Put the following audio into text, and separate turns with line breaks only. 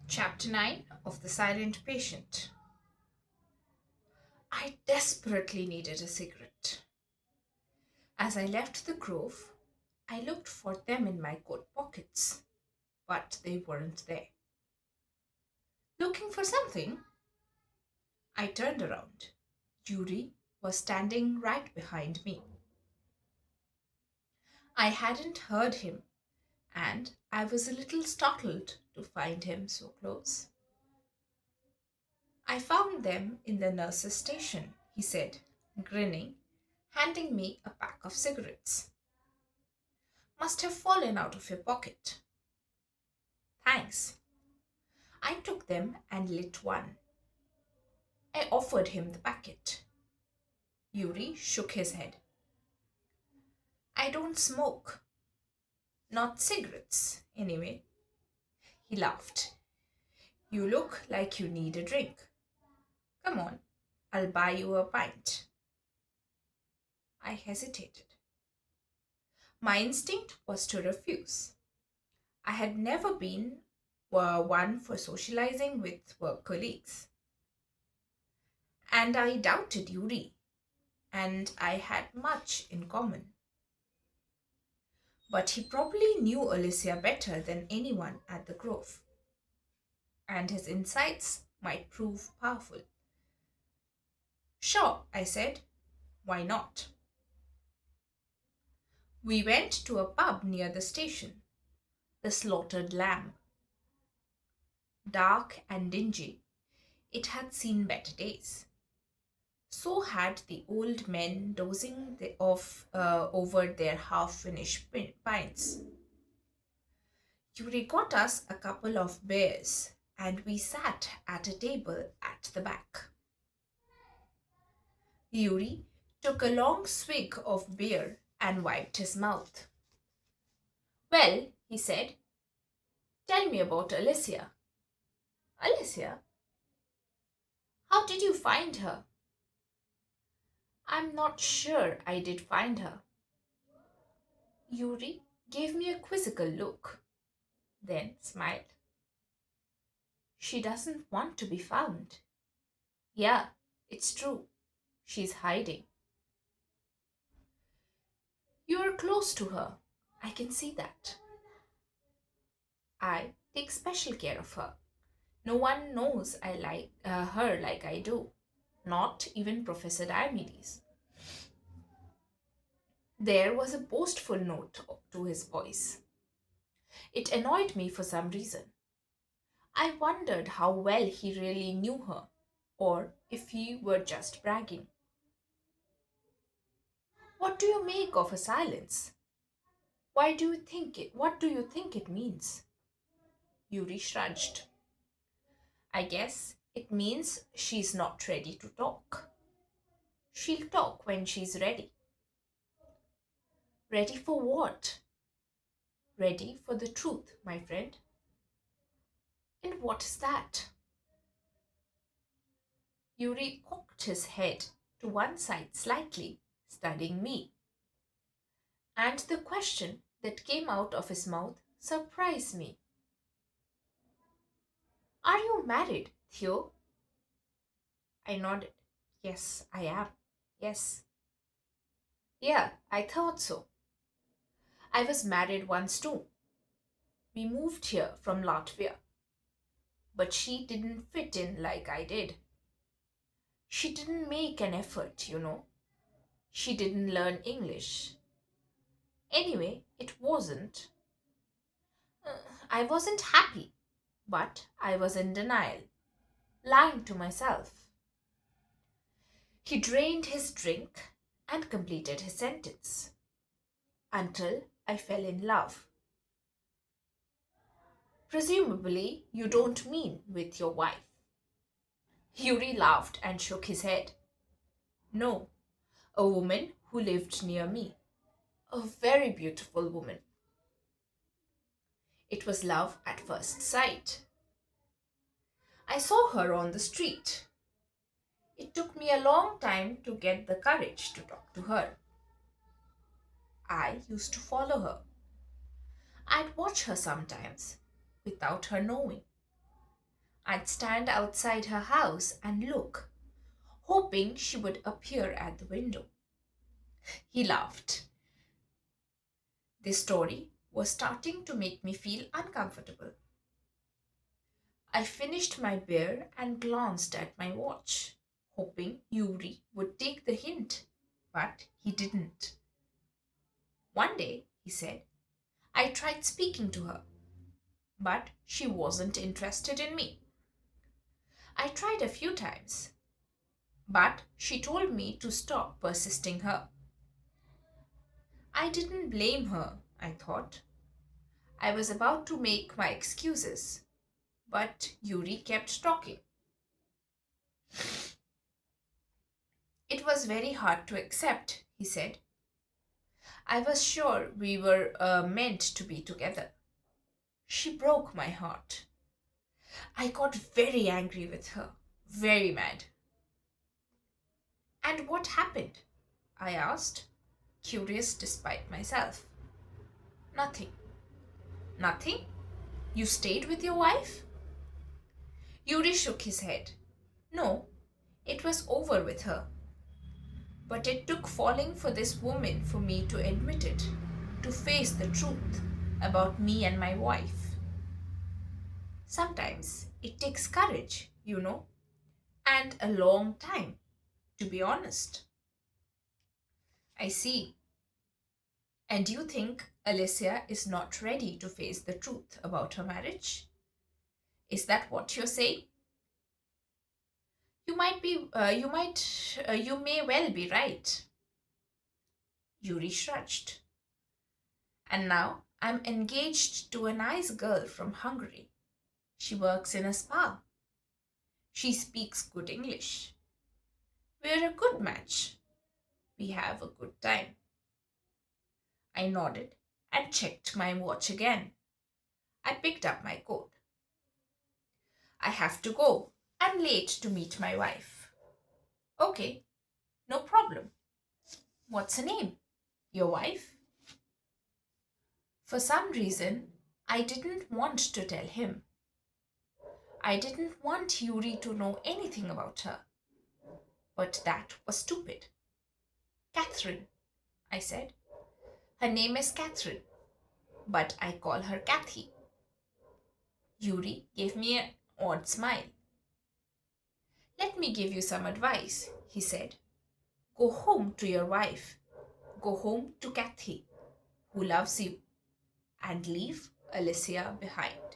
Chapter 9 of The Silent Patient. I desperately needed a cigarette. As I left the grove, I looked for them in my coat pockets, but they weren't there. Looking for something, I turned around. Yuri was standing right behind me. I hadn't heard him, and I was a little startled to find him so close. I found them in the nurse's station, he said, grinning, handing me a pack of cigarettes. Must have fallen out of your pocket. Thanks. I took them and lit one. I offered him the packet. Yuri shook his head. I don't smoke. Not cigarettes, anyway. He laughed. You look like you need a drink. Come on, I'll buy you a pint. I hesitated. My instinct was to refuse. I had never been one for socializing with work colleagues. And I doubted Yuri, and I had much in common. But he probably knew Alicia better than anyone at the Grove, and his insights might prove powerful. Sure, I said. Why not? We went to a pub near the station, the Slaughtered Lamb. Dark and dingy, it had seen better days. So had the old men dozing over their half finished pints. Yuri got us a couple of beers, and we sat at a table at the back. Yuri took a long swig of beer and wiped his mouth. Well, he said, tell me about Alicia. Alicia? How did you find her? I'm not sure I did find her. Yuri gave me a quizzical look, then smiled. She doesn't want to be found. Yeah, it's true. She's hiding. You're close to her. I can see that. I take special care of her. No one knows I like her like I do. Not even Professor Diomedes. There was a boastful note to his voice. It annoyed me for some reason. I wondered how well he really knew her, or if he were just bragging. What do you make of her silence? Why do you think it? What do you think it means? Yuri shrugged. I guess it means she's not ready to talk. She'll talk when she's ready. Ready for what? Ready for the truth, my friend. And what is that? Yuri cocked his head to one side slightly, studying me. And the question that came out of his mouth surprised me. Are you married, Theo? I nodded. Yes, I am. Yes. Yeah, I thought so. I was married once too. We moved here from Latvia. But she didn't fit in like I did. She didn't make an effort. She didn't learn English. Anyway, it wasn't. Uh, I wasn't happy, but I was in denial, lying to myself. He drained his drink and completed his sentence. Until I fell in love. Presumably, you don't mean with your wife. Yuri laughed and shook his head. No, a woman who lived near me. A very beautiful woman. It was love at first sight. I saw her on the street. It took me a long time to get the courage to talk to her. I used to follow her. I'd watch her sometimes, without her knowing. I'd stand outside her house and look, hoping she would appear at the window. He laughed. This story was starting to make me feel uncomfortable. I finished my beer and glanced at my watch, hoping Yuri would take the hint, but he didn't. One day, he said, I tried speaking to her, but she wasn't interested in me. I tried a few times, but she told me to stop persisting her. I didn't blame her, I thought. I was about to make my excuses, but Yuri kept talking. It was very hard to accept, he said. I was sure we were meant to be together. She broke my heart. I got very angry with her, very mad. And what happened? I asked, curious despite myself. Nothing. Nothing? You stayed with your wife? Yuri shook his head. No, it was over with her. But it took falling for this woman for me to admit it, to face the truth about me and my wife. Sometimes it takes courage, and a long time, to be honest. I see. And you think Alicia is not ready to face the truth about her marriage? Is that what you're saying? You may well be right. Yuri shrugged. And now I'm engaged to a nice girl from Hungary. She works in a spa. She speaks good English. We're a good match. We have a good time. I nodded and checked my watch again. I picked up my coat. I have to go. I'm late to meet my wife. Okay, no problem. What's her name? Your wife? For some reason, I didn't want to tell him. I didn't want Yuri to know anything about her. But that was stupid. Catherine, I said. Her name is Catherine, but I call her Kathy. Yuri gave me an odd smile. Let me give you some advice, he said. Go home to your wife. Go home to Kathy, who loves you, and leave Alicia behind.